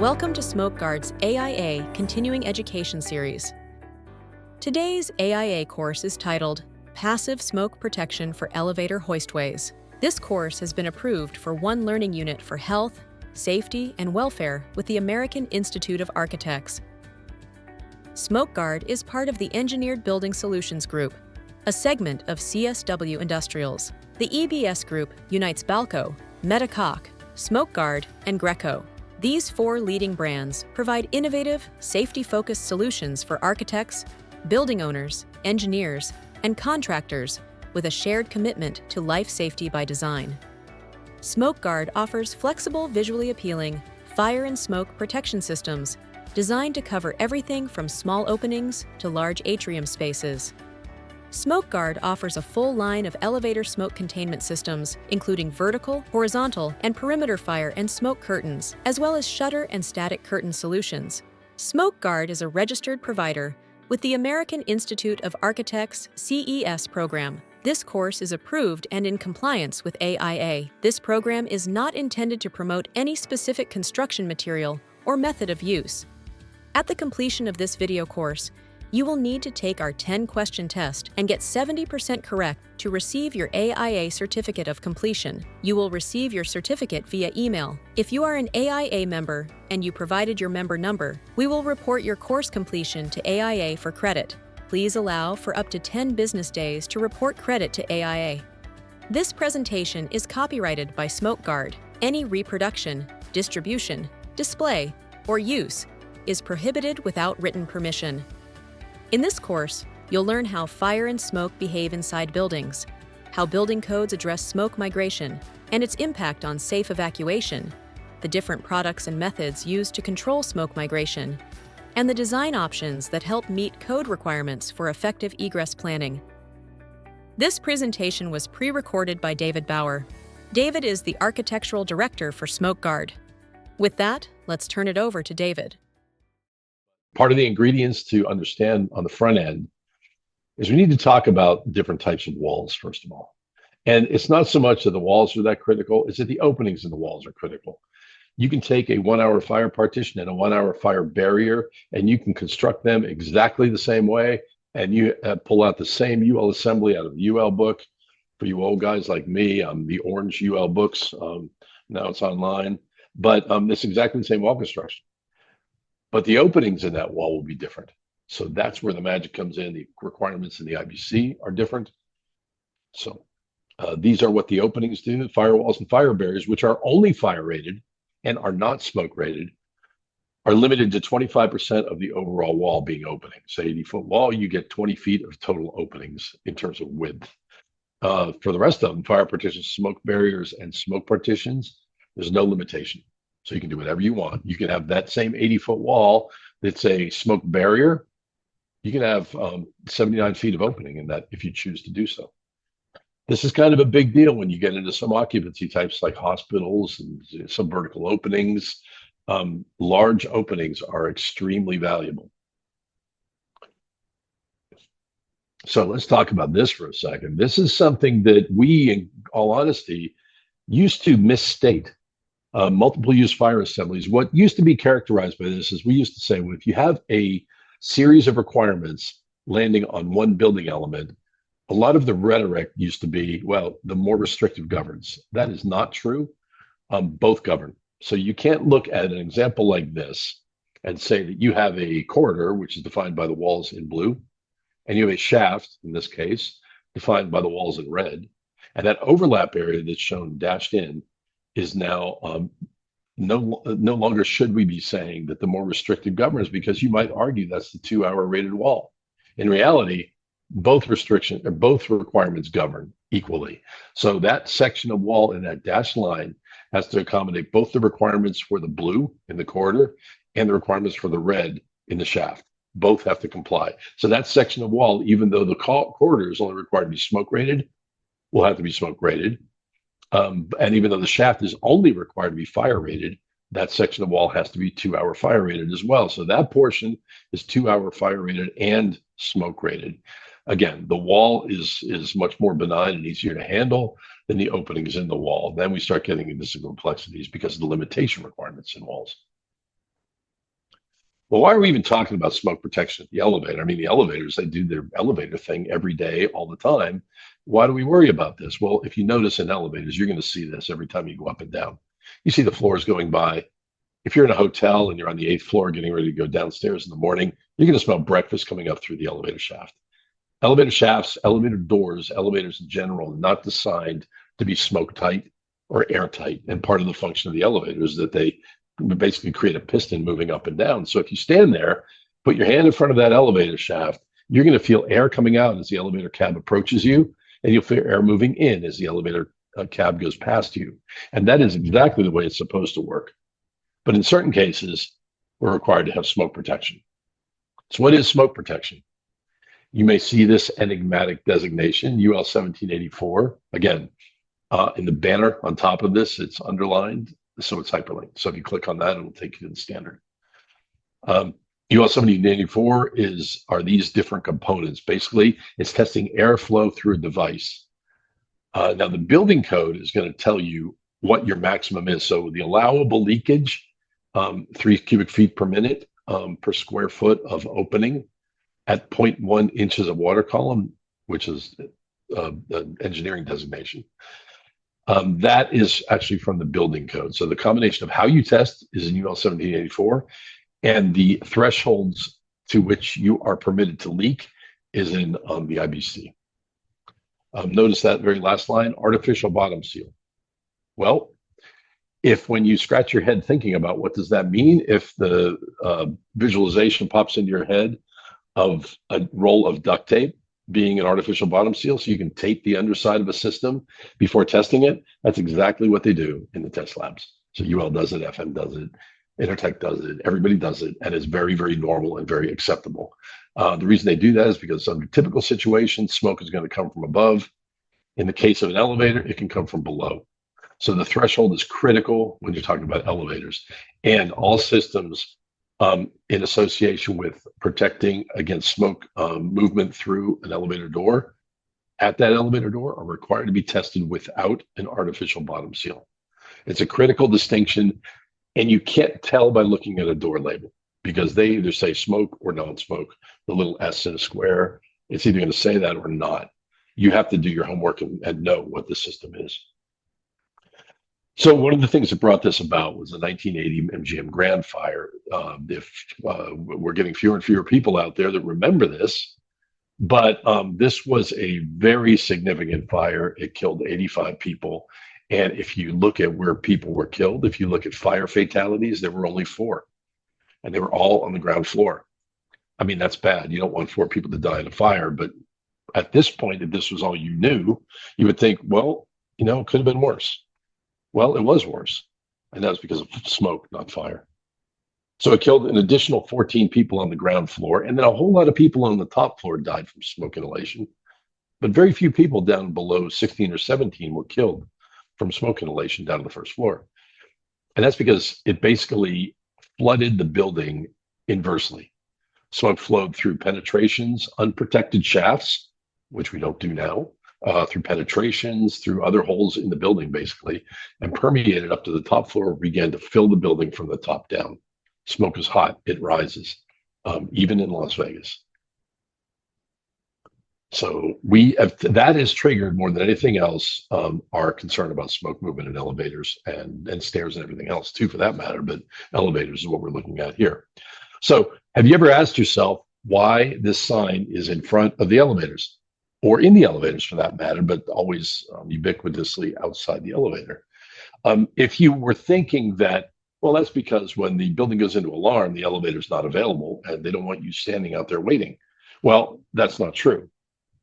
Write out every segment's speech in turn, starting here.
Welcome to SmokeGuard's AIA Continuing Education series. Today's AIA course is titled Passive Smoke Protection for Elevator Hoistways. This course has been approved for one learning unit for health, safety, and welfare with the American Institute of Architects. SmokeGuard is part of the Engineered Building Solutions Group, a segment of CSW Industrials. The EBS group unites Balco, Metacock, SmokeGuard, and Greco. These four leading brands provide innovative, safety-focused solutions for architects, building owners, engineers, and contractors with a shared commitment to life safety by design. SmokeGuard offers flexible, visually appealing fire and smoke protection systems designed to cover everything from small openings to large atrium spaces. SmokeGuard offers a full line of elevator smoke containment systems, including vertical, horizontal, and perimeter fire and smoke curtains, as well as shutter and static curtain solutions. SmokeGuard is a registered provider with the American Institute of Architects CES program. This course is approved and in compliance with AIA. This program is not intended to promote any specific construction material or method of use. At the completion of this video course, you will need to take our 10-question test and get 70% correct to receive your AIA Certificate of Completion. You will receive your certificate via email. If you are an AIA member and you provided your member number, we will report your course completion to AIA for credit. Please allow for up to 10 business days to report credit to AIA. This presentation is copyrighted by SmokeGuard. Any reproduction, distribution, display, or use is prohibited without written permission. In this course, you'll learn how fire and smoke behave inside buildings, how building codes address smoke migration and its impact on safe evacuation, the different products and methods used to control smoke migration, and the design options that help meet code requirements for effective egress planning. This presentation was pre-recorded by David Bauer. David is the Architectural Director for SmokeGuard. With that, let's turn it over to David. Part of the ingredients to understand on the front end is we need to talk about different types of walls, first of all. And it's not so much that the walls are that critical, it's that the openings in the walls are critical. You can take a 1-hour fire partition and a 1-hour fire barrier, and you can construct them exactly the same way, and you pull out the same UL assembly out of the UL book. For you old guys like me, the orange UL books, now it's online, but it's exactly the same wall construction. But the openings in that wall will be different. So that's where the magic comes in. The requirements in the IBC are different. So these are what the openings do. Firewalls and fire barriers, which are only fire rated and are not smoke rated, are limited to 25% of the overall wall being opening. So 80-foot wall, you get 20 feet of total openings in terms of width. For the rest of them, fire partitions, smoke barriers, and smoke partitions, there's no limitation. So you can do whatever you want. You can have that same 80-foot wall that's a smoke barrier. You can have 79 feet of opening in that if you choose to do so. This is kind of a big deal when you get into some occupancy types like hospitals and some vertical openings. Large openings are extremely valuable. So let's talk about this for a second. This is something that we, in all honesty, used to misstate. Multiple use fire assemblies. What used to be characterized by this is we used to say, well, if you have a series of requirements landing on one building element, a lot of the rhetoric used to be, well, the more restrictive governs. That is not true. Both govern. So you can't look at an example like this and say that you have a corridor, which is defined by the walls in blue, and you have a shaft, in this case, defined by the walls in red. And that overlap area that's shown dashed in is now no longer should we be saying that the more restrictive governs, because you might argue that's the 2-hour rated wall. In reality, both requirements govern equally. So that section of wall in that dashed line has to accommodate both the requirements for the blue in the corridor and the requirements for the red in the shaft. Both have to comply. So that section of wall, even though the corridor is only required to be smoke rated, will have to be smoke rated. And even though the shaft is only required to be fire rated, that section of wall has to be 2-hour fire rated as well. So that portion is 2-hour fire rated and smoke rated. Again, the wall is much more benign and easier to handle than the openings in the wall. Then we start getting into some complexities because of the limitation requirements in walls. Well, why are we even talking about smoke protection at the elevator? I mean, the elevators, they do their elevator thing every day, all the time. Why do we worry about this? Well, if you notice in elevators, you're going to see this every time you go up and down. You see the floors going by. If you're in a hotel and you're on the eighth floor getting ready to go downstairs in the morning, you're going to smell breakfast coming up through the elevator shaft. Elevator shafts, elevator doors, elevators in general, not designed to be smoke tight or airtight. And part of the function of the elevator is that they basically create a piston moving up and down. So if you stand there, put your hand in front of that elevator shaft, you're going to feel air coming out as the elevator cab approaches you, and you'll feel air moving in as the elevator cab goes past you. And that is exactly the way it's supposed to work. But in certain cases, we're required to have smoke protection. So what is smoke protection? You may see this enigmatic designation, UL 1784. Again, in the banner on top of this, it's underlined, so it's hyperlinked. So if you click on that, it'll take you to the standard. UL 1784 are these different components. Basically, it's testing airflow through a device. Now, the building code is going to tell you what your maximum is. So the allowable leakage, 3 cubic feet per minute per square foot of opening at 0.1 inches of water column, which is the engineering designation. That is actually from the building code. So the combination of how you test is in UL 1784, and the thresholds to which you are permitted to leak is in the IBC. Notice that very last line, artificial bottom seal. Well, if when you scratch your head thinking about what does that mean, if the visualization pops into your head of a roll of duct tape being an artificial bottom seal, so you can tape the underside of a system before testing it, that's exactly what they do in the test labs. So UL does it, FM does it, Intertech does it, everybody does it, and it's very, very normal and very acceptable. The reason they do that is because under typical situations, smoke is going to come from above. In the case of an elevator, it can come from below. So the threshold is critical when you're talking about elevators, and all systems in association with protecting against smoke movement through an elevator door at that elevator door are required to be tested without an artificial bottom seal. It's a critical distinction, and you can't tell by looking at a door label because they either say smoke or non-smoke, the little S in a square. It's either going to say that or not. You have to do your homework and know what the system is. So one of the things that brought this about was the 1980 MGM Grand fire. We're getting fewer and fewer people out there that remember this, but this was a very significant fire. It killed 85 people. And if you look at where people were killed, if you look at fire fatalities, there were only 4. And they were all on the ground floor. I mean, that's bad. You don't want 4 people to die in a fire. But at this point, if this was all you knew, you would think, well, it could have been worse. Well, it was worse, and that was because of smoke, not fire. So it killed an additional 14 people on the ground floor, and then a whole lot of people on the top floor died from smoke inhalation. But very few people down below 16 or 17 were killed from smoke inhalation down to the first floor. And that's because it basically flooded the building inversely. Smoke flowed through penetrations, unprotected shafts, which we don't do now, through penetrations, through other holes in the building, basically, and permeated up to the top floor, began to fill the building from the top down. Smoke is hot, it rises, even in Las Vegas. So that has triggered more than anything else our concern about smoke movement in elevators and stairs and everything else too, for that matter, but elevators is what we're looking at here. So have you ever asked yourself why this sign is in front of the elevators? Or in the elevators for that matter, but always ubiquitously outside the elevator. If you were thinking that, well, that's because when the building goes into alarm, the elevator's not available and they don't want you standing out there waiting. Well, that's not true.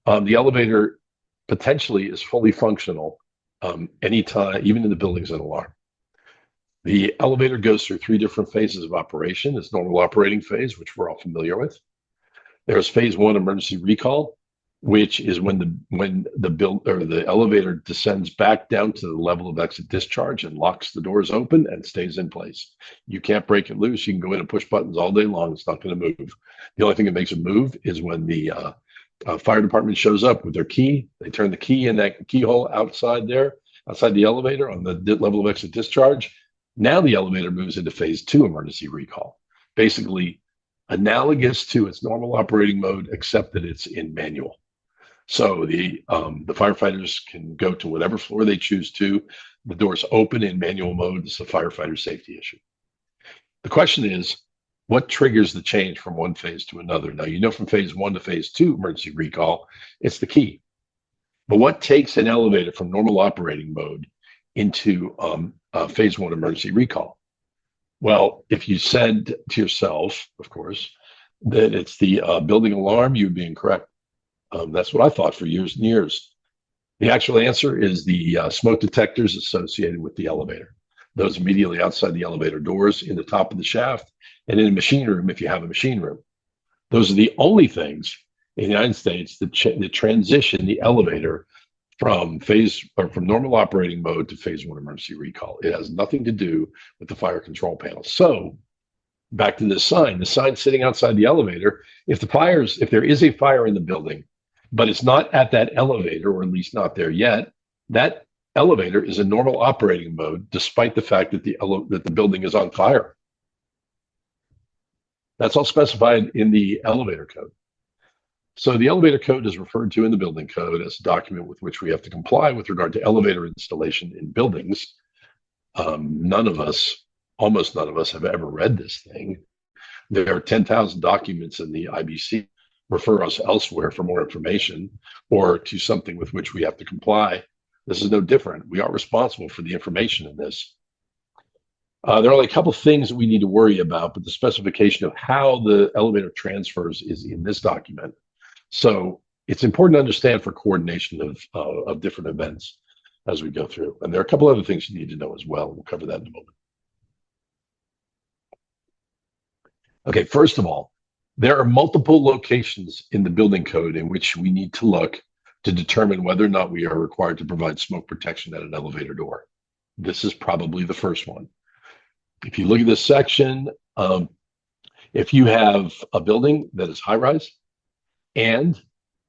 The elevator potentially is fully functional anytime, even in the building's in alarm. The elevator goes through 3 different phases of operation. Its normal operating phase, which we're all familiar with. There's phase 1, emergency recall, which is when the elevator descends back down to the level of exit discharge and locks the doors open and stays in place. You can't break it loose. You can go in and push buttons all day long. It's not going to move. The only thing that makes it move is when the fire department shows up with their key. They turn the key in that keyhole outside the elevator on the level of exit discharge. Now the elevator moves into phase 2, emergency recall. Basically, analogous to its normal operating mode, except that it's in manual. So the firefighters can go to whatever floor they choose to. The doors open in manual mode. It's a firefighter safety issue. The question is, what triggers the change from one phase to another? Now, you know, from phase 1 to phase 2 emergency recall, it's the key. But what takes an elevator from normal operating mode into phase 1 emergency recall? Well, if you said to yourself, of course, that it's the building alarm, you'd be incorrect. That's what I thought for years and years. The actual answer is the smoke detectors associated with the elevator. Those immediately outside the elevator doors, in the top of the shaft, and in a machine room if you have a machine room. Those are the only things in the United States that transition the elevator from normal operating mode to phase 1 emergency recall. It has nothing to do with the fire control panel. So back to the sign sitting outside the elevator, if there is a fire in the building, but it's not at that elevator, or at least not there yet, that elevator is in normal operating mode, despite the fact that the building is on fire. That's all specified in the elevator code. So the elevator code is referred to in the building code as a document with which we have to comply with regard to elevator installation in buildings. Almost none of us have ever read this thing. There are 10,000 documents in the IBC. Refer us elsewhere for more information or to something with which we have to comply. This is no different. We are responsible for the information in this. There are only a couple of things that we need to worry about, but the specification of how the elevator transfers is in this document. So it's important to understand for coordination of different events as we go through. And there are a couple other things you need to know as well. We'll cover that in a moment. Okay, first of all, there are multiple locations in the building code in which we need to look to determine whether or not we are required to provide smoke protection at an elevator door. This is probably the first one. If you look at this section, if you have a building that is high-rise and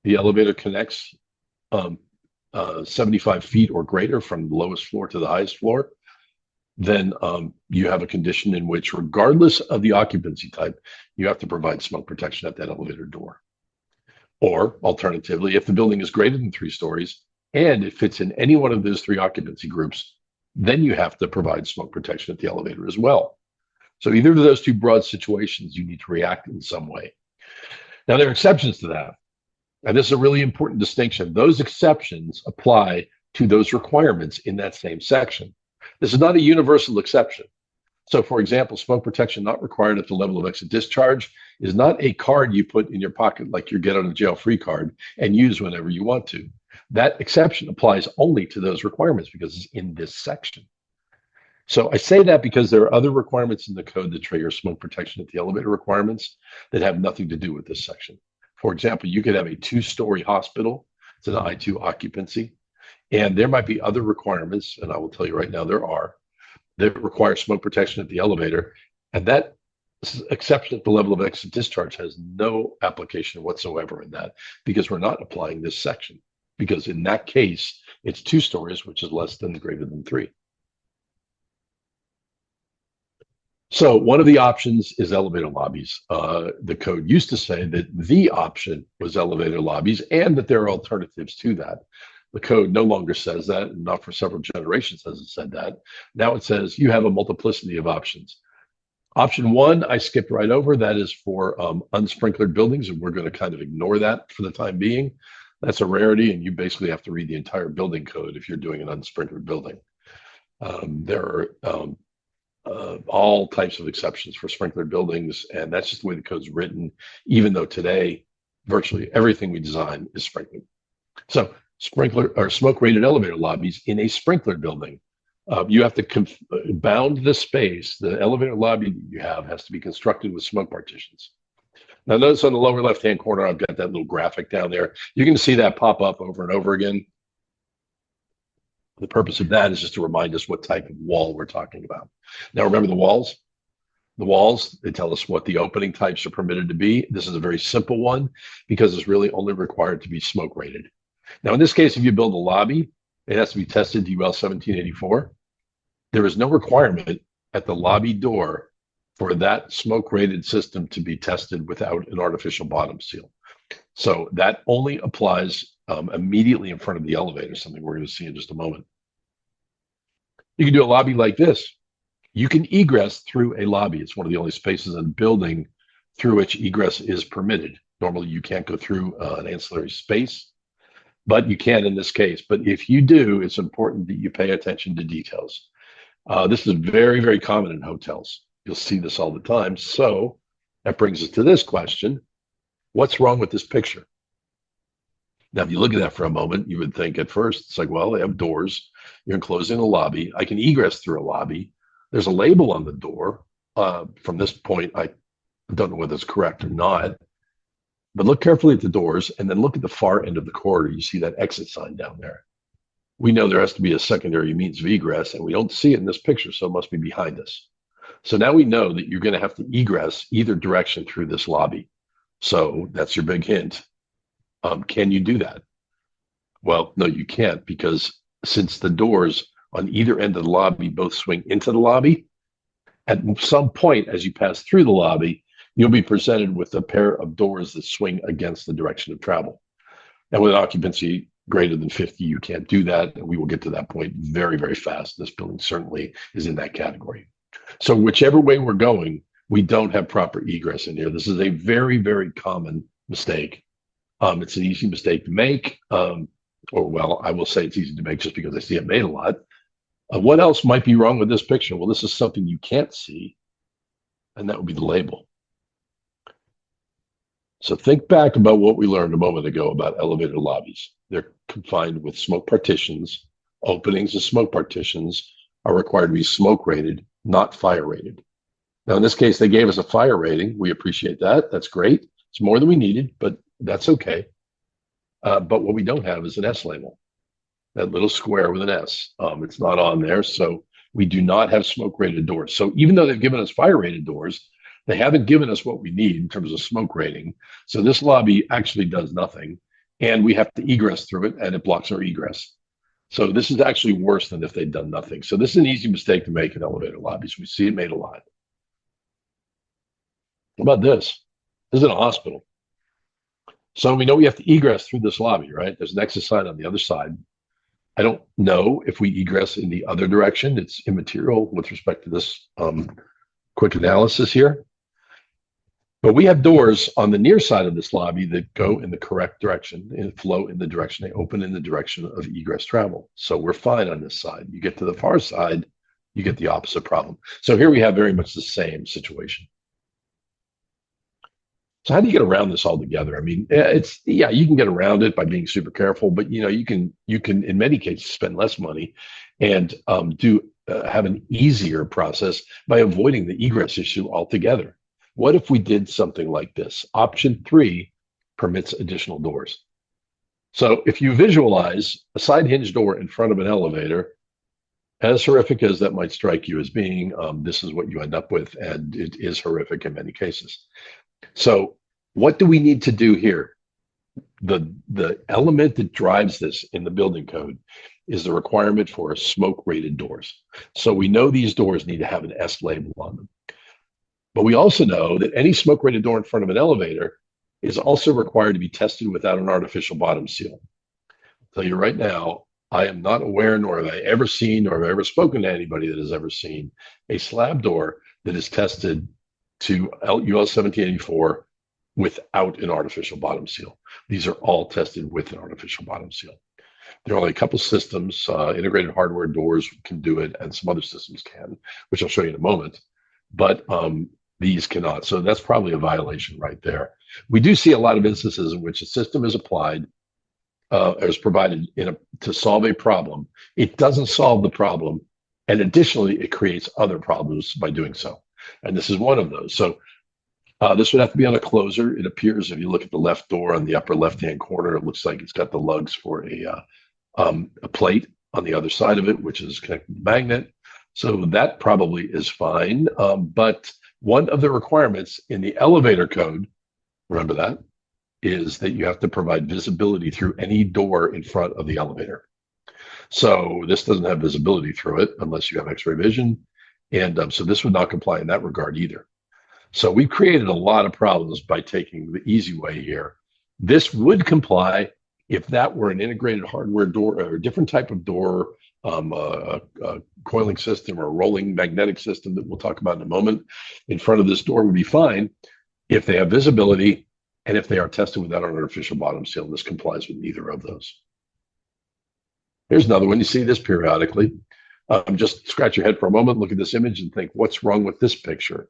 the elevator connects 75 feet or greater from the lowest floor to the highest floor, then you have a condition in which, regardless of the occupancy type, you have to provide smoke protection at that elevator door. Or alternatively, if the building is greater than 3 stories and it fits in any one of those 3 occupancy groups, then you have to provide smoke protection at the elevator as well. So either of those 2 broad situations, you need to react in some way. Now, there are exceptions to that. And this is a really important distinction. Those exceptions apply to those requirements in that same section. This is not a universal exception. So, for example, smoke protection not required at the level of exit discharge is not a card you put in your pocket like your get out of jail free card and use whenever you want to. That exception applies only to those requirements because it's in this section. So I say that because there are other requirements in the code that trigger smoke protection at the elevator requirements that have nothing to do with this section. For example, you could have a 2-story hospital. It's an I2 occupancy. And there might be other requirements, and I will tell you right now there are, that require smoke protection at the elevator. And that exception at the level of exit discharge has no application whatsoever in that, because we're not applying this section. Because in that case, it's 2 stories, which is less than greater than 3. So one of the options is elevator lobbies. The code used to say that the option was elevator lobbies and that there are alternatives to that. The code no longer says that, and not for several generations has it said that. Now it says you have a multiplicity of options. Option 1, I skipped right over. That is for unsprinklered buildings, and we're going to kind of ignore that for the time being. That's a rarity, and you basically have to read the entire building code if you're doing an unsprinklered building. There are all types of exceptions for sprinklered buildings, and that's just the way the code's written, even though today virtually everything we design is sprinkled. So sprinkler or smoke rated elevator lobbies in a sprinklered building, you have to bound the space. The elevator lobby that you have has to be constructed with smoke partitions. Now notice on the lower left hand corner I've got that little graphic down there. You're going to see that pop up over and over again. The purpose of that is just to remind us what type of wall we're talking about. Now remember the walls? The walls, they tell us what the opening types are permitted to be. This is a very simple one because it's really only required to be smoke rated. Now in this case, if you build a lobby, it has to be tested to UL 1784. There is no requirement at the lobby door for that smoke rated system to be tested without an artificial bottom seal. So that only applies immediately in front of the elevator, something we're going to see in just a moment. You can do a lobby like this. You can egress through a lobby. It's one of the only spaces in the building through which egress is permitted. Normally, you can't go through an ancillary space, but you can in this case. But if you do, it's important that you pay attention to details. This is very, very common in hotels. You'll see this all the time. So that brings us to this question. What's wrong with this picture? Now, if you look at that for a moment, you would think at first, it's like, well, they have doors. You're enclosing a lobby. I can egress through a lobby. There's a label on the door. From this point, I don't know whether it's correct or not. But look carefully at the doors and then look at the far end of the corridor. You see that exit sign down there. We know there has to be a secondary means of egress, and we don't see it in this picture, so it must be behind us. So now we know that you're going to have to egress either direction through this lobby. So that's your big hint. Can you do that? Well, no, you can't, because since the doors on either end of the lobby both swing into the lobby, at some point as you pass through the lobby, you'll be presented with a pair of doors that swing against the direction of travel. And with an occupancy greater than 50, you can't do that. And we will get to that point very, very fast. This building certainly is in that category. So whichever way we're going, we don't have proper egress in here. This is a very, very common mistake. It's an easy mistake to make. Well, I will say it's easy to make just because I see it made a lot. What else might be wrong with this picture? Well, this is something you can't see, and that would be the label. So think back about what we learned a moment ago about elevator lobbies. They're confined with smoke partitions. Openings of smoke partitions are required to be smoke rated, not fire rated. Now, in this case, they gave us a fire rating. We appreciate that. That's great. It's more than we needed, but that's okay. But what we don't have is an S label, that little square with an S. It's not on there. So we do not have smoke rated doors. So even though they've given us fire rated doors, they haven't given us what we need in terms of smoke rating. So this lobby actually does nothing, and we have to egress through it, and it blocks our egress. So this is actually worse than if they'd done nothing. So this is an easy mistake to make in elevator lobbies. We see it made a lot. How about this? This is in a hospital. So we know we have to egress through this lobby, right? There's an exit sign on the other side. I don't know if we egress in the other direction. It's immaterial with respect to this quick analysis here. But we have doors on the near side of this lobby that go in the correct direction and flow in the direction. They open in the direction of egress travel. So we're fine on this side. You get to the far side, you get the opposite problem. So here we have very much the same situation. So how do you get around this altogether? I mean, you can get around it by being super careful, but you can in many cases spend less money and have an easier process by avoiding the egress issue altogether. What if we did something like this? Option 3 permits additional doors. So if you visualize a side hinge door in front of an elevator, as horrific as that might strike you as being, this is what you end up with, and it is horrific in many cases. So what do we need to do here? The element that drives this in the building code is the requirement for smoke rated doors. So we know these doors need to have an S label on them. But we also know that any smoke rated door in front of an elevator is also required to be tested without an artificial bottom seal. I'll tell you right now, I am not aware, nor have I ever seen, nor have I ever spoken to anybody that has ever seen a slab door that is tested to UL 1784 without an artificial bottom seal. These are all tested with an artificial bottom seal. There are only a couple systems, integrated hardware doors can do it, and some other systems can, which I'll show you in a moment. But these cannot. So that's probably a violation right there. We do see a lot of instances in which a system is applied or is provided to solve a problem. It doesn't solve the problem. And additionally, it creates other problems by doing so. And this is one of those. So this would have to be on a closer. It appears if you look at the left door on the upper left-hand corner, it looks like it's got the lugs for a plate on the other side of it, which is connected to the magnet. So that probably is fine. But one of the requirements in the elevator code, remember that, is that you have to provide visibility through any door in front of the elevator. So this doesn't have visibility through it unless you have X-ray vision. And so this would not comply in that regard either. So we've created a lot of problems by taking the easy way here. This would comply if that were an integrated hardware door or a different type of door, a coiling system or a rolling magnetic system that we'll talk about in a moment. In front of this door would be fine if they have visibility and if they are tested without an artificial bottom seal. This complies with neither of those. Here's another one. You see this periodically. Just scratch your head for a moment, look at this image and think, what's wrong with this picture?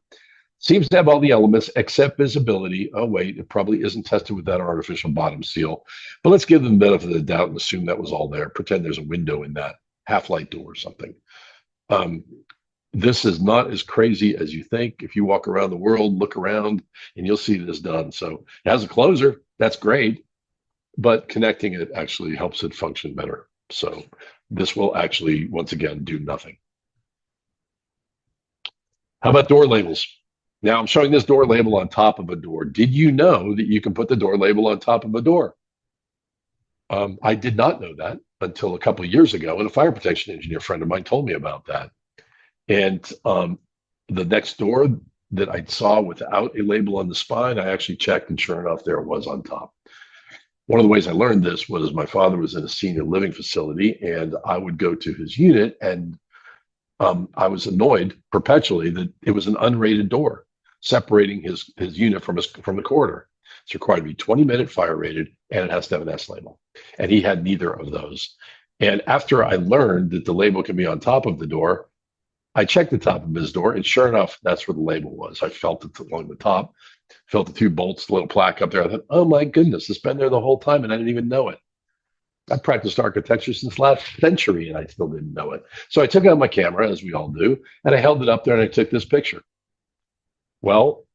Seems to have all the elements except visibility. Oh, wait, it probably isn't tested with that artificial bottom seal. But let's give them the benefit of the doubt and assume that was all there. Pretend there's a window in that half-light door or something. This is not as crazy as you think. If you walk around the world, look around, and you'll see this done. So it has a closer. That's great. But connecting it actually helps it function better. So this will actually, once again, do nothing. How about door labels? Now I'm showing this door label on top of a door. Did you know that you can put the door label on top of a door? I did not know that until a couple of years ago, and a fire protection engineer friend of mine told me about that. And the next door that I saw without a label on the spine, I actually checked, and sure enough, there it was on top. One of the ways I learned this was my father was in a senior living facility, and I would go to his unit, and I was annoyed perpetually that it was an unrated door separating his unit from the corridor. It's required to be 20-minute fire rated, and it has to have an S label. And he had neither of those. And after I learned that the label can be on top of the door, I checked the top of his door, and sure enough, that's where the label was. I felt it along the top, felt the two bolts, the little plaque up there. I thought, oh my goodness, it's been there the whole time, and I didn't even know it. I practiced architecture since last century, and I still didn't know it. So I took out my camera, as we all do, and I held it up there, and I took this picture. Well,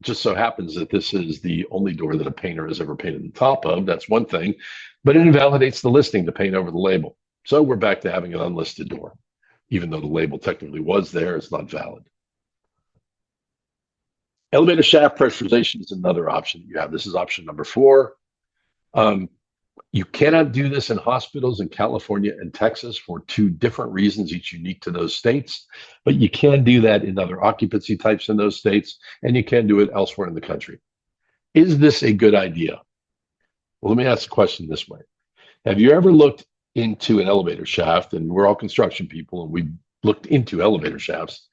just so happens that this is the only door that a painter has ever painted the top of. That's one thing, but it invalidates the listing to paint over the label. So we're back to having an unlisted door. Even though the label technically was there, it's not valid. Elevator shaft pressurization is another option that you have. This is option number 4. You cannot do this in hospitals in California and Texas for 2 different reasons, each unique to those states. But you can do that in other occupancy types in those states, and you can do it elsewhere in the country. Is this a good idea? Well, let me ask the question this way. Have you ever looked into an elevator shaft, and we're all construction people, and we looked into elevator shafts,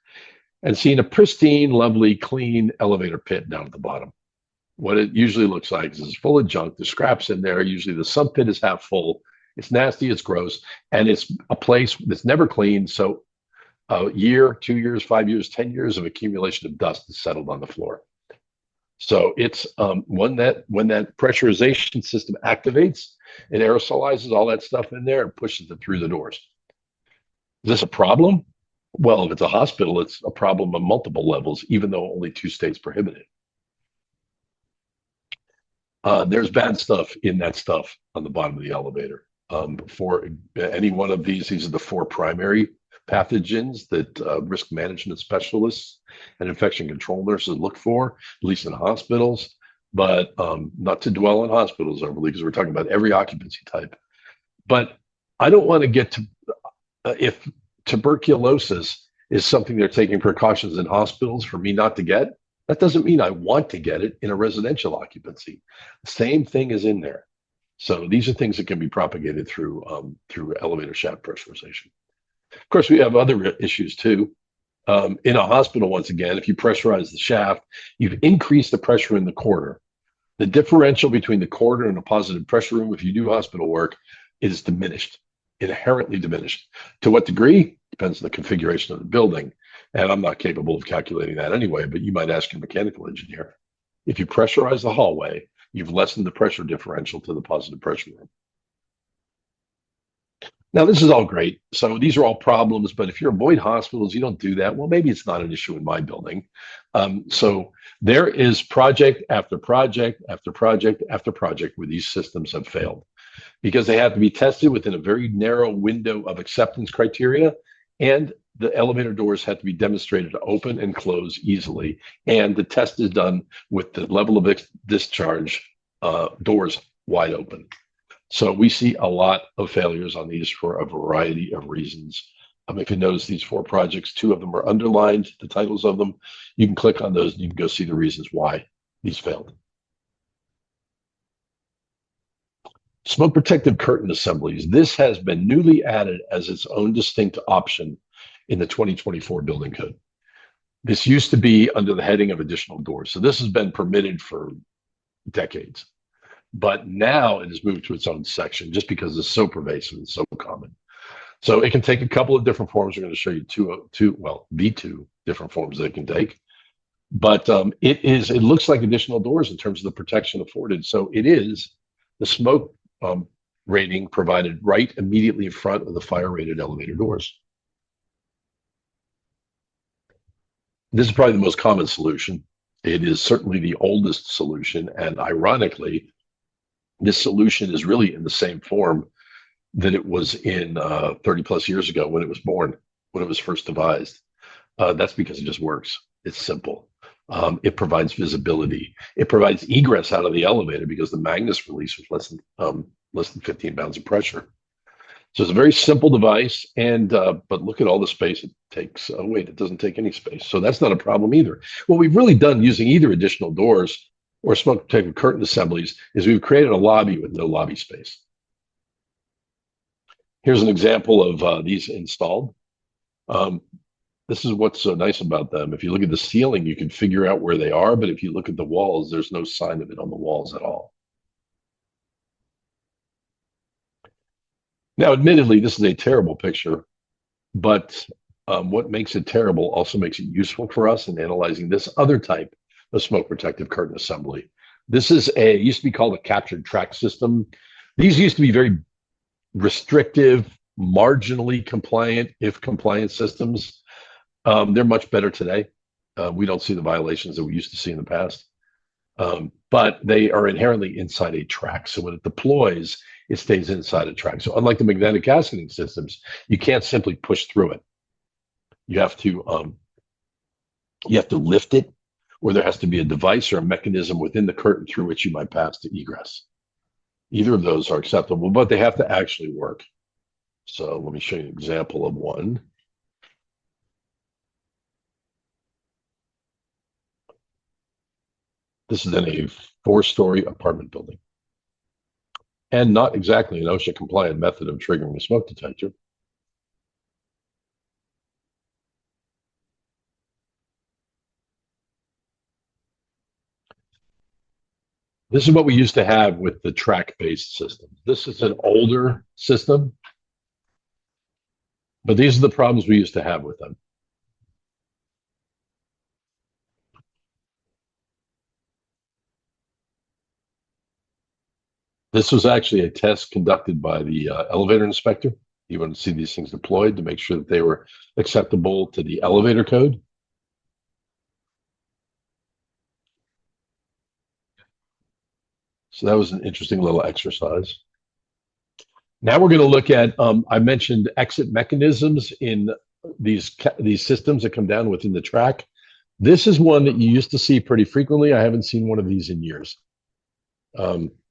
and seen a pristine, lovely, clean elevator pit down at the bottom? What it usually looks like is it's full of junk. There's scraps in there. Usually the sump pit is half full. It's nasty, it's gross, and it's a place that's never cleaned. So a year, 2 years, 5 years, 10 years of accumulation of dust is settled on the floor. So it's when that pressurization system activates, it aerosolizes all that stuff in there and pushes it through the doors. Is this a problem? Well, if it's a hospital, it's a problem on multiple levels, even though only 2 states prohibit it. There's bad stuff in that stuff on the bottom of the elevator. For any one of these are the 4 primary pathogens that risk management specialists and infection control nurses look for, at least in hospitals, but not to dwell on hospitals overly because we're talking about every occupancy type. But I don't want to get to, if tuberculosis is something they're taking precautions in hospitals for me not to get, that doesn't mean I want to get it in a residential occupancy. The same thing is in there. So these are things that can be propagated through elevator shaft pressurization. Of course, we have other issues too. In a hospital, once again, if you pressurize the shaft, you've increased the pressure in the corridor. The differential between the corridor and a positive pressure room, if you do hospital work, is diminished, inherently diminished. To what degree? Depends on the configuration of the building. And I'm not capable of calculating that anyway, but you might ask your mechanical engineer. If you pressurize the hallway, you've lessened the pressure differential to the positive pressure room. Now, this is all great. So these are all problems, but if you avoid hospitals, you don't do that. Well, maybe it's not an issue in my building. So there is project after project after project after project where these systems have failed because they have to be tested within a very narrow window of acceptance criteria, and the elevator doors have to be demonstrated to open and close easily. And the test is done with the level of discharge doors wide open. So we see a lot of failures on these for a variety of reasons. If you notice these 4 projects, 2 of them are underlined, the titles of them. You can click on those and you can go see the reasons why these failed. Smoke protective curtain assemblies. This has been newly added as its own distinct option in the 2024 building code. This used to be under the heading of additional doors. So this has been permitted for decades, but now it has moved to its own section just because it's so pervasive and so common. So it can take a couple of different forms. We're going to show you the 2 different forms that it can take. But it looks like additional doors in terms of the protection afforded. So it is the smoke rating provided right immediately in front of the fire rated elevator doors. This is probably the most common solution. It is certainly the oldest solution. And ironically, this solution is really in the same form that it was in 30 plus years ago when it was born, when it was first devised. That's because it just works. It's simple. It provides visibility. It provides egress out of the elevator because the magnus release was less than 15 pounds of pressure. So it's a very simple device, and but look at all the space it takes. Oh wait, it doesn't take any space. So that's not a problem either. What we've really done using either additional doors or smoke protective curtain assemblies is we've created a lobby with no lobby space. Here's an example of these installed. This is what's so nice about them. If you look at the ceiling, you can figure out where they are, but if you look at the walls, there's no sign of it on the walls at all. Now, admittedly, this is a terrible picture, but what makes it terrible also makes it useful for us in analyzing this other type of smoke protective curtain assembly. This is used to be called a captured track system. These used to be very restrictive, marginally compliant, if compliant systems. They're much better today. We don't see the violations that we used to see in the past, but they are inherently inside a track. So when it deploys, it stays inside a track. So unlike the magnetic gasketing systems, you can't simply push through it. You have to lift it, or there has to be a device or a mechanism within the curtain through which you might pass to egress. Either of those are acceptable, but they have to actually work. So let me show you an example of one. This is in a 4-story apartment building, and not exactly an OSHA compliant method of triggering a smoke detector. This is what we used to have with the track-based system. This is an older system, but these are the problems we used to have with them. This was actually a test conducted by the elevator inspector. You want to see these things deployed to make sure that they were acceptable to the elevator code. So that was an interesting little exercise. Now we're going to look at, I mentioned exit mechanisms in these systems that come down within the track. This is one that you used to see pretty frequently. I haven't seen one of these in years.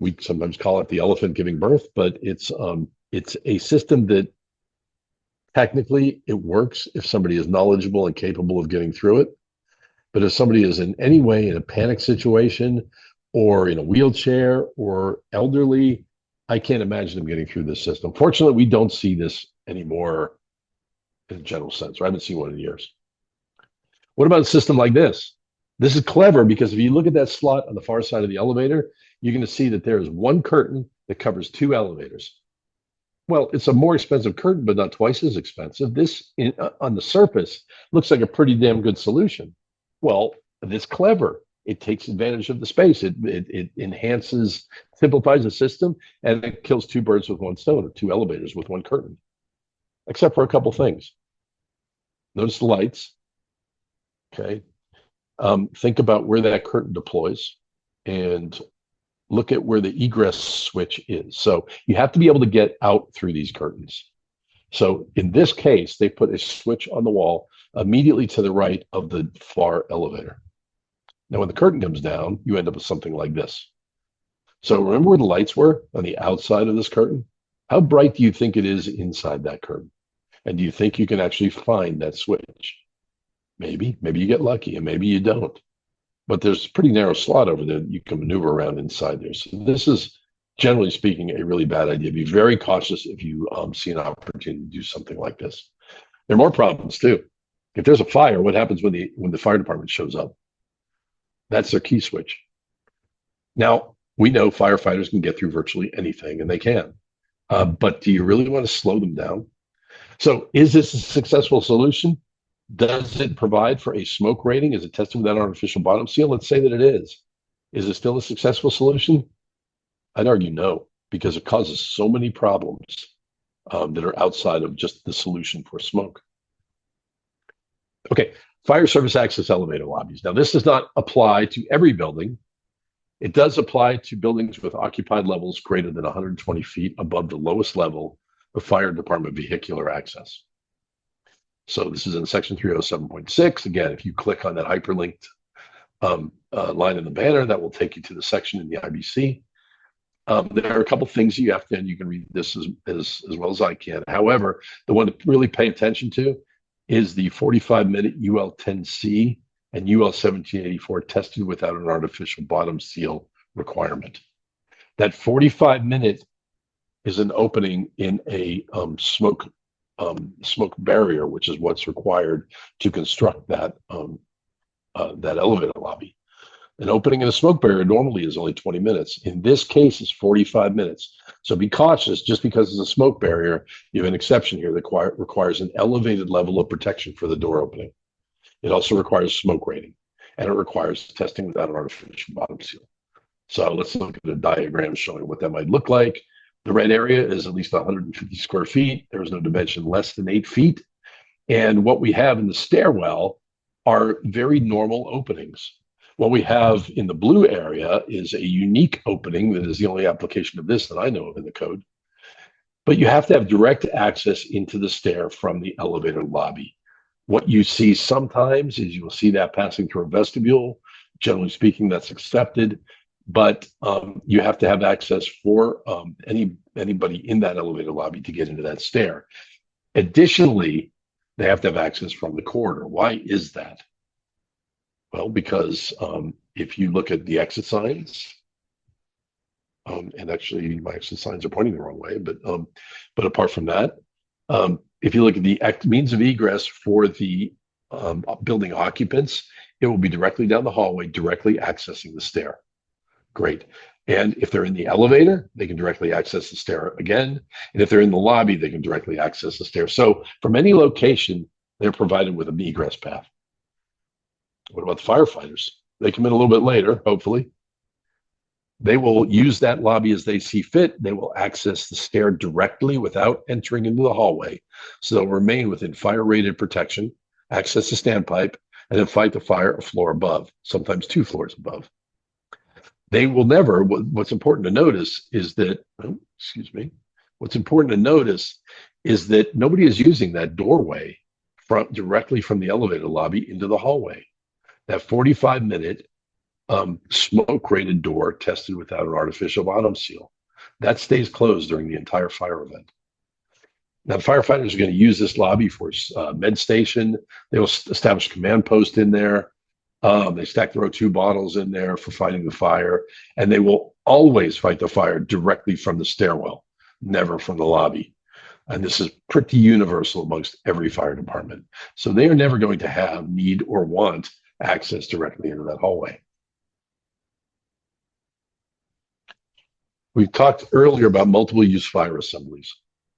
We sometimes call it the elephant giving birth, but it's a system that technically it works if somebody is knowledgeable and capable of getting through it. But if somebody is in any way in a panic situation or in a wheelchair or elderly, I can't imagine them getting through this system. Fortunately, we don't see this anymore in a general sense, or I haven't seen one in years. What about a system like this? This is clever because if you look at that slot on the far side of the elevator, you're going to see that there is one curtain that covers 2 elevators. Well, it's a more expensive curtain, but not twice as expensive. This, on the surface, looks like a pretty damn good solution. Well, it's clever. It takes advantage of the space. It enhances, simplifies the system, and it kills 2 birds with 1 stone, or 2 elevators with 1 curtain, except for a couple things. Notice the lights. Okay. Think about where that curtain deploys and look at where the egress switch is. So you have to be able to get out through these curtains. So in this case, they put a switch on the wall immediately to the right of the far elevator. Now, when the curtain comes down, you end up with something like this. So remember where the lights were on the outside of this curtain? How bright do you think it is inside that curtain? And do you think you can actually find that switch? Maybe you get lucky and maybe you don't. But there's a pretty narrow slot over there that you can maneuver around inside there. So this is, generally speaking, a really bad idea. Be very cautious if you see an opportunity to do something like this. There are more problems too. If there's a fire, what happens when the fire department shows up? That's their key switch. Now, we know firefighters can get through virtually anything, and they can. But do you really want to slow them down? So is this a successful solution? Does it provide for a smoke rating? Is it tested with that artificial bottom seal? Let's say that it is. Is it still a successful solution? I'd argue no, because it causes so many problems that are outside of just the solution for smoke. Okay, fire service access elevator lobbies. Now, this does not apply to every building. It does apply to buildings with occupied levels greater than 120 feet above the lowest level of fire department vehicular access. So this is in section 307.6. Again, if you click on that hyperlinked line in the banner, that will take you to the section in the IBC. There are a couple things you have to, and you can read this as well as I can. However, the one to really pay attention to is the 45-minute UL 10C and UL 1784 tested without an artificial bottom seal requirement. That 45-minute is an opening in a smoke barrier, which is what's required to construct that elevator lobby. An opening in a smoke barrier normally is only 20 minutes. In this case, it's 45 minutes. So be cautious. Just because it's a smoke barrier, you have an exception here that requires an elevated level of protection for the door opening. It also requires smoke rating, and it requires testing without an artificial bottom seal. So let's look at a diagram showing what that might look like. The red area is at least 150 square feet. There is no dimension less than 8 feet. And what we have in the stairwell are very normal openings. What we have in the blue area is a unique opening that is the only application of this that I know of in the code. But you have to have direct access into the stair from the elevator lobby. What you see sometimes is you will see that passing through a vestibule. Generally speaking, that's accepted. But you have to have access for anybody in that elevator lobby to get into that stair. Additionally, they have to have access from the corridor. Why is that? Well, because if you look at the exit signs, and actually my exit signs are pointing the wrong way, but apart from that, if you look at the means of egress for the building occupants, it will be directly down the hallway, directly accessing the stair. Great. And if they're in the elevator, they can directly access the stair again. And if they're in the lobby, they can directly access the stair. So from any location, they're provided with an egress path. What about the firefighters? They come in a little bit later, hopefully. They will use that lobby as they see fit. They will access the stair directly without entering into the hallway. So they'll remain within fire-rated protection, access the standpipe, and then fight the fire a floor above, sometimes 2 floors above. They will never, what's important to notice is that, what's important to notice is that nobody is using that doorway directly from the elevator lobby into the hallway. That 45-minute smoke-rated door tested without an artificial bottom seal, that stays closed during the entire fire event. Now, the firefighters are going to use this lobby for med station. They will establish a command post in there. They stack their O2 bottles in there for fighting the fire, and they will always fight the fire directly from the stairwell, never from the lobby. And this is pretty universal amongst every fire department. So they are never going to have, need, or want access directly into that hallway. We talked earlier about multiple use fire assemblies.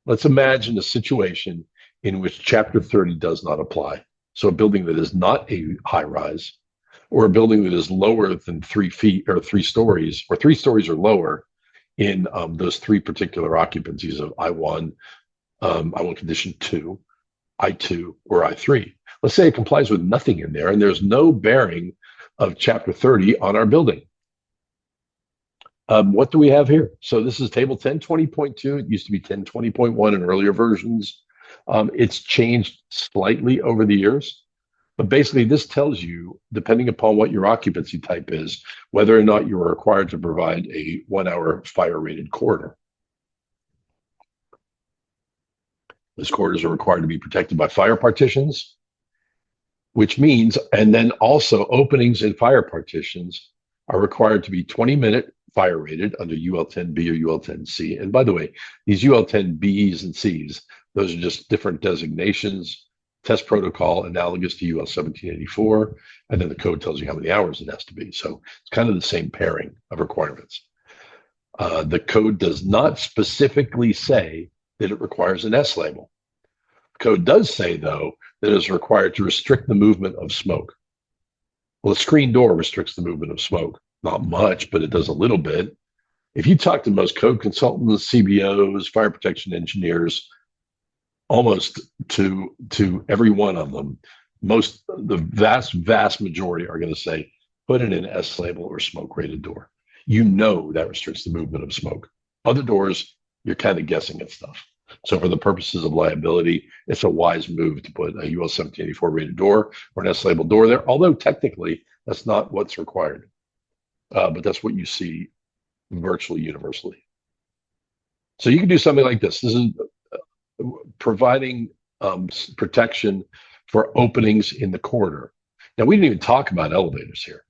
Let's imagine a situation in which Chapter 30 does not apply. So a building that is not a high rise, or a building that is lower than 3 feet or 3 stories, or 3 stories or lower in those 3 particular occupancies of I1, I1 condition 2, I2, or I3. Let's say it complies with nothing in there and there's no bearing of Chapter 30 on our building. What do we have here? So this is table 1020.2. It used to be 1020.1 in earlier versions. It's changed slightly over the years. But basically, this tells you, depending upon what your occupancy type is, whether or not you are required to provide a 1-hour fire-rated corridor. Those corridors are required to be protected by fire partitions, which means, and then also openings in fire partitions are required to be 20-minute fire rated under UL10B or UL10C. And by the way, these UL10Bs and Cs, those are just different designations, test protocol analogous to UL1784, and then the code tells you how many hours it has to be. So it's kind of the same pairing of requirements. The code does not specifically say that it requires an S label. Code does say, though, that it is required to restrict the movement of smoke. Well, a screen door restricts the movement of smoke. Not much, but it does a little bit. If you talk to most code consultants, CBOs, fire protection engineers, almost to every one of them, the vast majority are going to say, put in an S label or smoke rated door. You know that restricts the movement of smoke. Other doors, you're kind of guessing at stuff. So for the purposes of liability, it's a wise move to put a UL 1784 rated door or an S labeled door there, although technically that's not what's required. But that's what you see virtually universally. So you can do something like this. This is providing protection for openings in the corridor. Now, we didn't even talk about elevators here.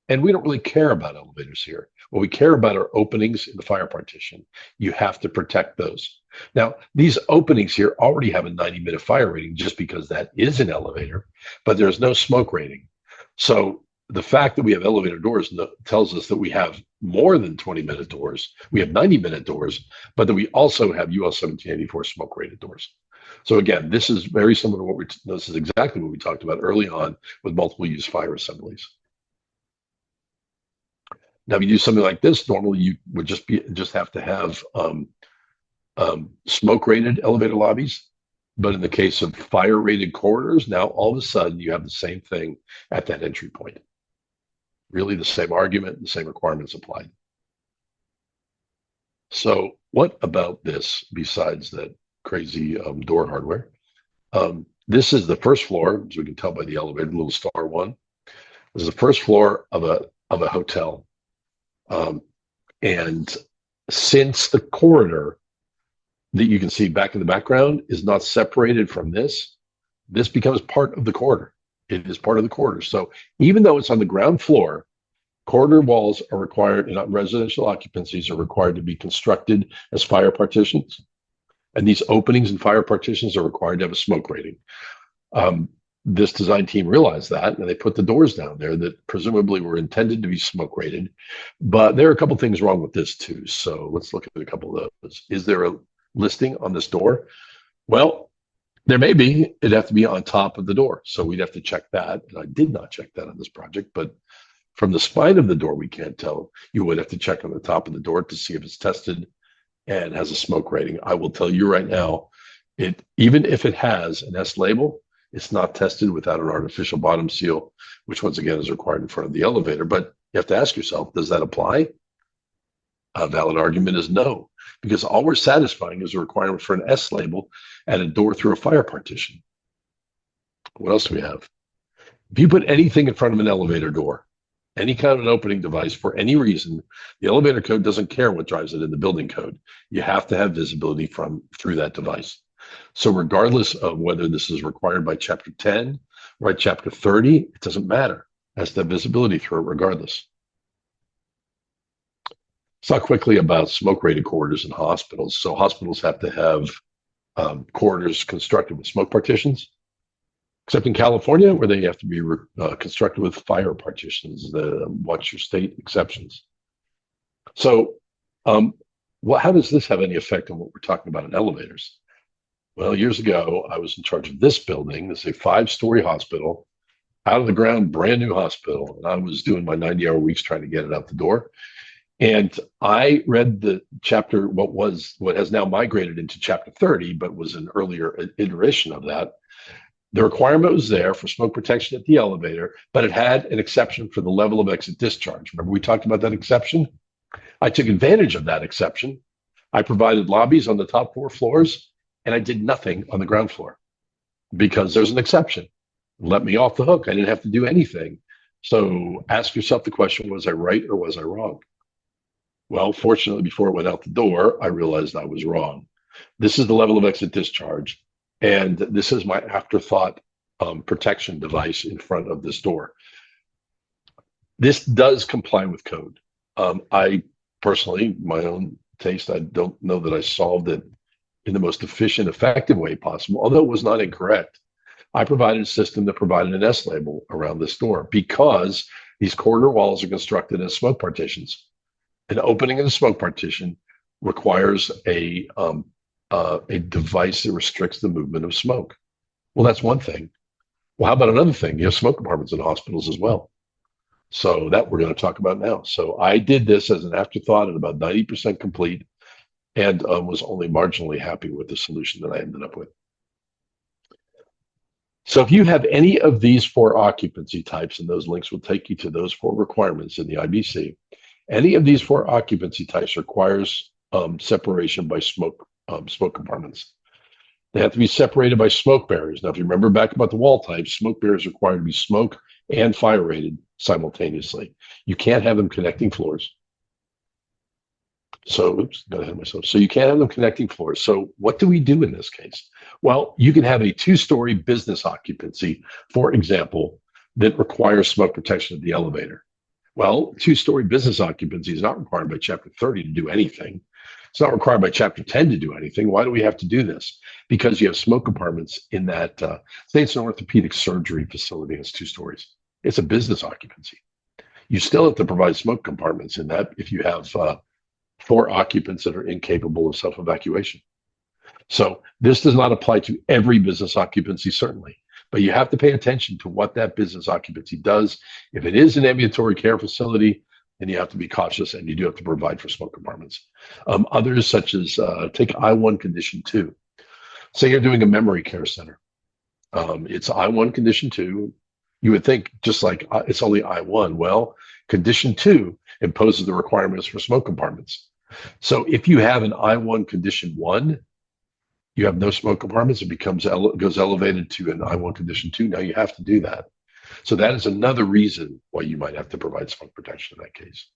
And we don't really care about elevators here. What we care about are openings in the fire partition. You have to protect those. Now, these openings here already have a 90-minute fire rating just because that is an elevator, but there's no smoke rating. So the fact that we have elevator doors tells us that we have more than 20-minute doors. We have 90-minute doors, but that we also have UL 1784 smoke rated doors. So again, this is very similar to this is exactly what we talked about early on with multiple use fire assemblies. Now, if you do something like this, normally you would just have to have smoke-rated elevator lobbies. But in the case of fire-rated corridors, now all of a sudden you have the same thing at that entry point. Really the same argument, the same requirements applied. So what about this besides that crazy door hardware? This is the first floor, as we can tell by the elevator, little star one. This is the first floor of a hotel. And since the corridor that you can see back in the background is not separated from this becomes part of the corridor. It is part of the corridor. So even though it's on the ground floor, corridor walls are required, and residential occupancies are required to be constructed as fire partitions. And these openings and fire partitions are required to have a smoke rating. This design team realized that, and they put the doors down there that presumably were intended to be smoke rated. But there are a couple things wrong with this too. So let's look at a couple of those. Is there a listing on this door? Well, there may be. It'd have to be on top of the door. So we'd have to check that. And I did not check that on this project, but from the spine of the door, we can't tell. You would have to check on the top of the door to see if it's tested and has a smoke rating. I will tell you right now, even if it has an S label, it's not tested without an artificial bottom seal, which once again is required in front of the elevator. But you have to ask yourself, does that apply? A valid argument is no, because all we're satisfying is a requirement for an S label and a door through a fire partition. What else do we have? If you put anything in front of an elevator door, any kind of an opening device for any reason, the elevator code doesn't care what drives it in the building code. You have to have visibility through that device. So regardless of whether this is required by Chapter 10 or by Chapter 30, it doesn't matter. It has to have visibility through it regardless. Let's talk quickly about smoke-rated corridors in hospitals. So hospitals have to have corridors constructed with smoke partitions, except in California, where they have to be constructed with fire partitions. Watch your state exceptions. So how does this have any effect on what we're talking about in elevators? Well, years ago, I was in charge of this building. This is a 5-story hospital, out of the ground, brand new hospital. And I was doing my 90-hour weeks trying to get it out the door. And I read the chapter, what has now migrated into Chapter 30, but was an earlier iteration of that. The requirement was there for smoke protection at the elevator, but it had an exception for the level of exit discharge. Remember we talked about that exception? I took advantage of that exception. I provided lobbies on the top 4 floors, and I did nothing on the ground floor because there's an exception. Let me off the hook. I didn't have to do anything. So ask yourself the question, was I right or was I wrong? Well, fortunately, before it went out the door, I realized I was wrong. This is the level of exit discharge. And this is my afterthought protection device in front of this door. This does comply with code. I personally, my own taste, I don't know that I solved it in the most efficient, effective way possible, although it was not incorrect. I provided a system that provided an S label around this door because these corridor walls are constructed as smoke partitions. An opening in a smoke partition requires a device that restricts the movement of smoke. Well, that's one thing. Well, how about another thing? You have smoke compartments in hospitals as well. So that we're going to talk about now. So I did this as an afterthought at about 90% complete and was only marginally happy with the solution that I ended up with. So if you have any of these 4 occupancy types, and those links will take you to those 4 requirements in the IBC, any of these 4 occupancy types requires separation by smoke compartments. They have to be separated by smoke barriers. Now, if you remember back about the wall types, smoke barriers are required to be smoke and fire rated simultaneously. You can't have them connecting floors. So, oops, got ahead of myself. So you can't have them connecting floors. So what do we do in this case? Well, you can have a 2-story business occupancy, for example, that requires smoke protection of the elevator. Well, 2-story business occupancy is not required by Chapter 30 to do anything. It's not required by Chapter 10 to do anything. Why do we have to do this? Because you have smoke compartments in that, say it's an orthopedic surgery facility, it's 2 stories. It's a business occupancy. You still have to provide smoke compartments in that if you have 4 occupants that are incapable of self-evacuation. So this does not apply to every business occupancy, certainly, but you have to pay attention to what that business occupancy does. If it is an ambulatory care facility, then you have to be cautious and you do have to provide for smoke compartments. Others, such as take I1 condition 2. Say you're doing a memory care center. It's I1 condition 2. You would think just like it's only I1. Well, condition 2 imposes the requirements for smoke compartments. So if you have an I1 condition 1, you have no smoke compartments, it goes elevated to an I1 condition 2. Now you have to do that. So that is another reason why you might have to provide smoke protection in that case.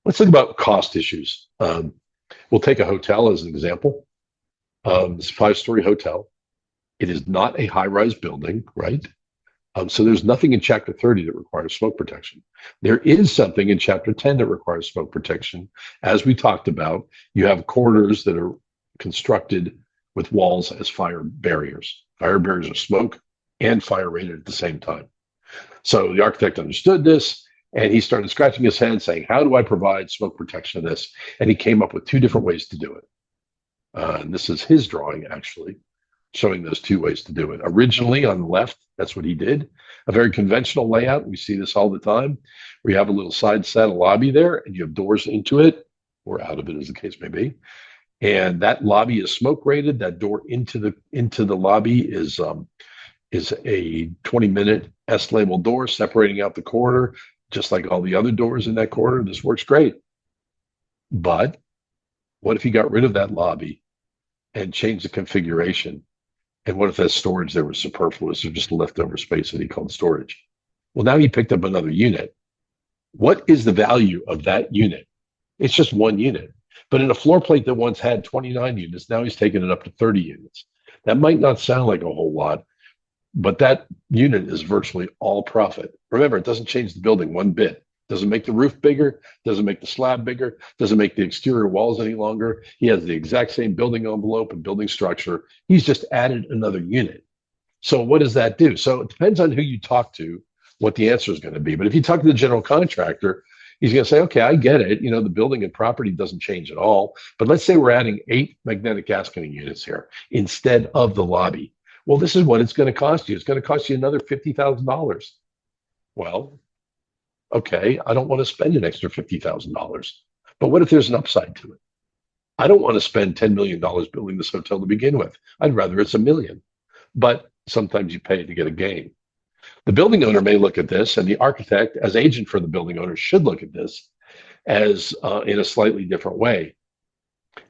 Let's think about cost issues. We'll take a hotel as an example. It's a 5-story hotel. It is not a high-rise building, right? So there's nothing in Chapter 30 that requires smoke protection. There is something in Chapter 10 that requires smoke protection. As we talked about, you have corridors that are constructed with walls as fire barriers. Fire barriers are smoke and fire rated at the same time. So the architect understood this, and he started scratching his head saying, how do I provide smoke protection to this? And he came up with 2 different ways to do it. And this is his drawing, actually, showing those 2 ways to do it. Originally, on the left, that's what he did. A very conventional layout. We see this all the time, where you have a little side saddle lobby there, and you have doors into it, or out of it, as the case may be. And that lobby is smoke rated. That door into the lobby is a 20-minute S-label door separating out the corridor, just like all the other doors in that corridor. This works great. But what if you got rid of that lobby and changed the configuration? And what if that storage there was superfluous or just leftover space that he called storage? Well, now he picked up another unit. What is the value of that unit? It's just 1 unit. But in a floor plate that once had 29 units, now he's taken it up to 30 units. That might not sound like a whole lot, but that unit is virtually all profit. Remember, it doesn't change the building one bit. Doesn't make the roof bigger, doesn't make the slab bigger, doesn't make the exterior walls any longer. He has the exact same building envelope and building structure. He's just added another unit. So what does that do? So it depends on who you talk to, what the answer is going to be. But if you talk to the general contractor, he's going to say, okay, I get it. You know, the building and property doesn't change at all. But let's say we're adding 8 magnetic gasketing units here instead of the lobby. Well, this is what it's going to cost you. It's going to cost you another $50,000. Well, okay, I don't want to spend an extra $50,000. But what if there's an upside to it? I don't want to spend $10 million building this hotel to begin with. I'd rather it's $1 million. But sometimes you pay to get a gain. The building owner may look at this, and the architect, as agent for the building owner, should look at this as in a slightly different way.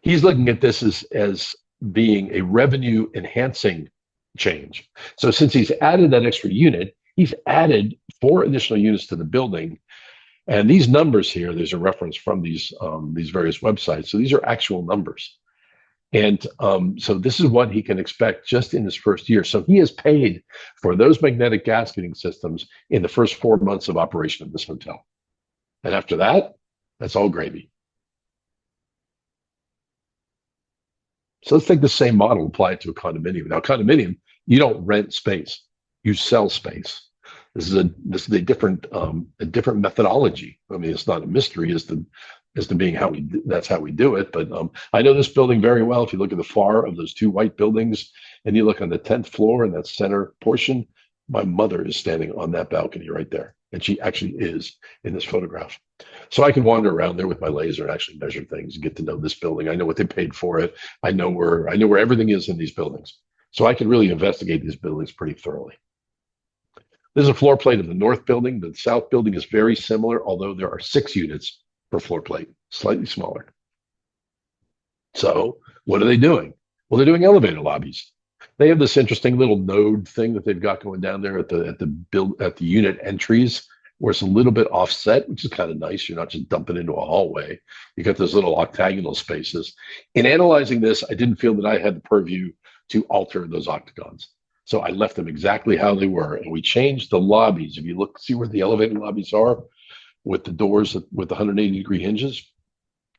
He's looking at this as being a revenue enhancing change. So since he's added that extra unit, he's added 4 additional units to the building. And these numbers here, there's a reference from these various websites. So these are actual numbers. And so this is what he can expect just in his first year. So he has paid for those magnetic gasketing systems in the first 4 months of operation of this hotel. And after that, that's all gravy. So let's take the same model, and apply it to a condominium. Now, condominium, you don't rent space, you sell space. This is a different methodology. I mean, it's not a mystery as to being that's how we do it. But I know this building very well. If you look at the far of those two white buildings, and you look on the 10th floor in that center portion, my mother is standing on that balcony right there, and she actually is in this photograph. So I can wander around there with my laser and actually measure things and get to know this building. I know what they paid for it. I know where everything is in these buildings. So I can really investigate these buildings pretty thoroughly. This is a floor plate of the north building. The south building is very similar, although there are 6 units per floor plate, slightly smaller. So what are they doing? Well, they're doing elevator lobbies. They have this interesting little node thing that they've got going down there at the unit entries, where it's a little bit offset, which is kind of nice. You're not just dumping into a hallway. You got those little octagonal spaces. In analyzing this, I didn't feel that I had the purview to alter those octagons. So I left them exactly how they were. And we changed the lobbies. If you look, see where the elevator lobbies are with the doors with the 180-degree hinges.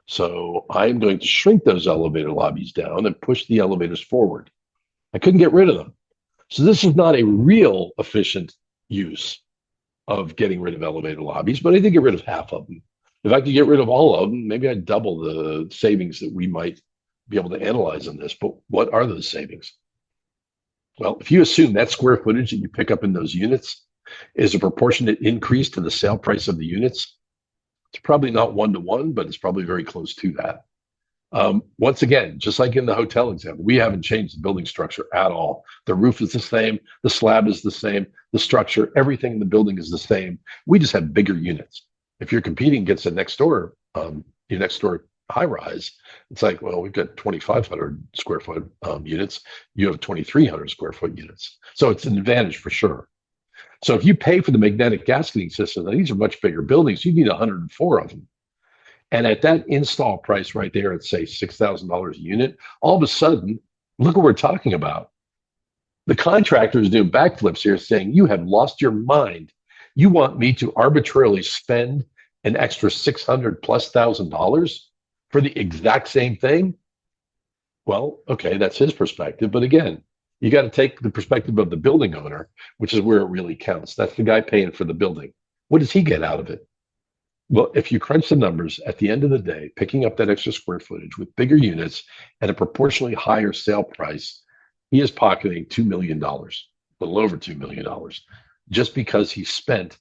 So I'm going to shrink those elevator lobbies down and push the elevators forward. I couldn't get rid of them. So this is not a real efficient use of getting rid of elevator lobbies, but I did get rid of half of them. If I could get rid of all of them, maybe I'd double the savings that we might be able to analyze on this. But what are those savings? Well, if you assume that square footage that you pick up in those units is a proportionate increase to the sale price of the units, it's probably not 1-to-1, but it's probably very close to that. Once again, just like in the hotel example, we haven't changed the building structure at all. The roof is the same, the slab is the same, the structure, everything in the building is the same. We just have bigger units. If you're competing against your next door high rise, it's like, well, we've got 2,500 square foot units. You have 2,300 square foot units. So it's an advantage for sure. So if you pay for the magnetic gasketing system, now these are much bigger buildings. You need 104 of them. And at that install price right there, at say $6,000 a unit, all of a sudden, look what we're talking about. The contractor is doing backflips here saying, you have lost your mind. You want me to arbitrarily spend an extra $600,000+ for the exact same thing? Well, okay, that's his perspective. But again, you got to take the perspective of the building owner, which is where it really counts. That's the guy paying for the building. What does he get out of it? Well, if you crunch the numbers at the end of the day, picking up that extra square footage with bigger units at a proportionally higher sale price, he is pocketing $2 million, a little over $2 million, just because he spent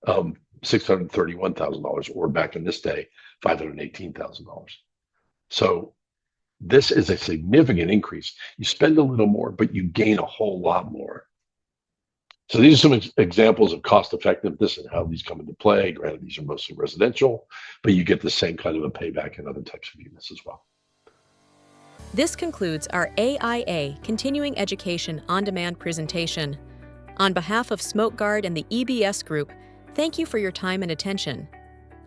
$631,000, or back in this day, $518,000. So this is a significant increase. You spend a little more, but you gain a whole lot more. So these are some examples of cost effectiveness and how these come into play. Granted, these are mostly residential, but you get the same kind of a payback in other types of units as well. This concludes our AIA Continuing Education On-Demand presentation. On behalf of SmokeGuard and the EBS Group, thank you for your time and attention.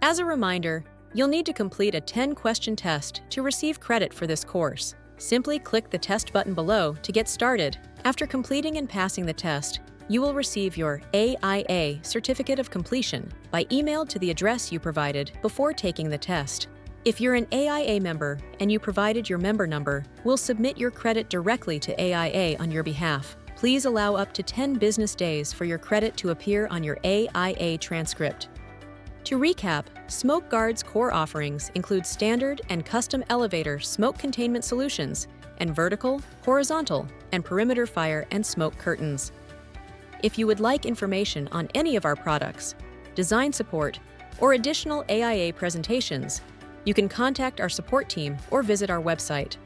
As a reminder, you'll need to complete a 10-question test to receive credit for this course. Simply click the test button below to get started. After completing and passing the test, you will receive your AIA Certificate of Completion by email to the address you provided before taking the test. If you're an AIA member and you provided your member number, we'll submit your credit directly to AIA on your behalf. Please allow up to 10 business days for your credit to appear on your AIA transcript. To recap, SmokeGuard's core offerings include standard and custom elevator smoke containment solutions and vertical, horizontal, and perimeter fire and smoke curtains. If you would like information on any of our products, design support, or additional AIA presentations, you can contact our support team or visit our website.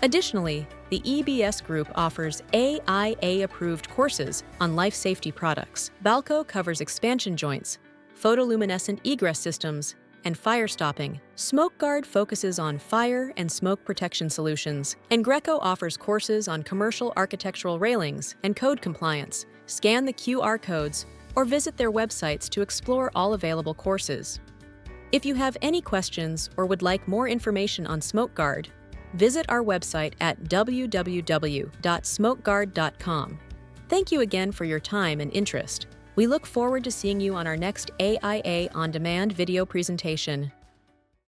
Additionally, the EBS Group offers AIA-approved courses on life safety products. Balco covers expansion joints, photoluminescent egress systems, and fire stopping. SmokeGuard focuses on fire and smoke protection solutions, and Greco offers courses on commercial architectural railings and code compliance. Scan the QR codes or visit their websites to explore all available courses. If you have any questions or would like more information on SmokeGuard, visit our website at www.smokeguard.com. Thank you again for your time and interest. We look forward to seeing you on our next AIA On Demand video presentation.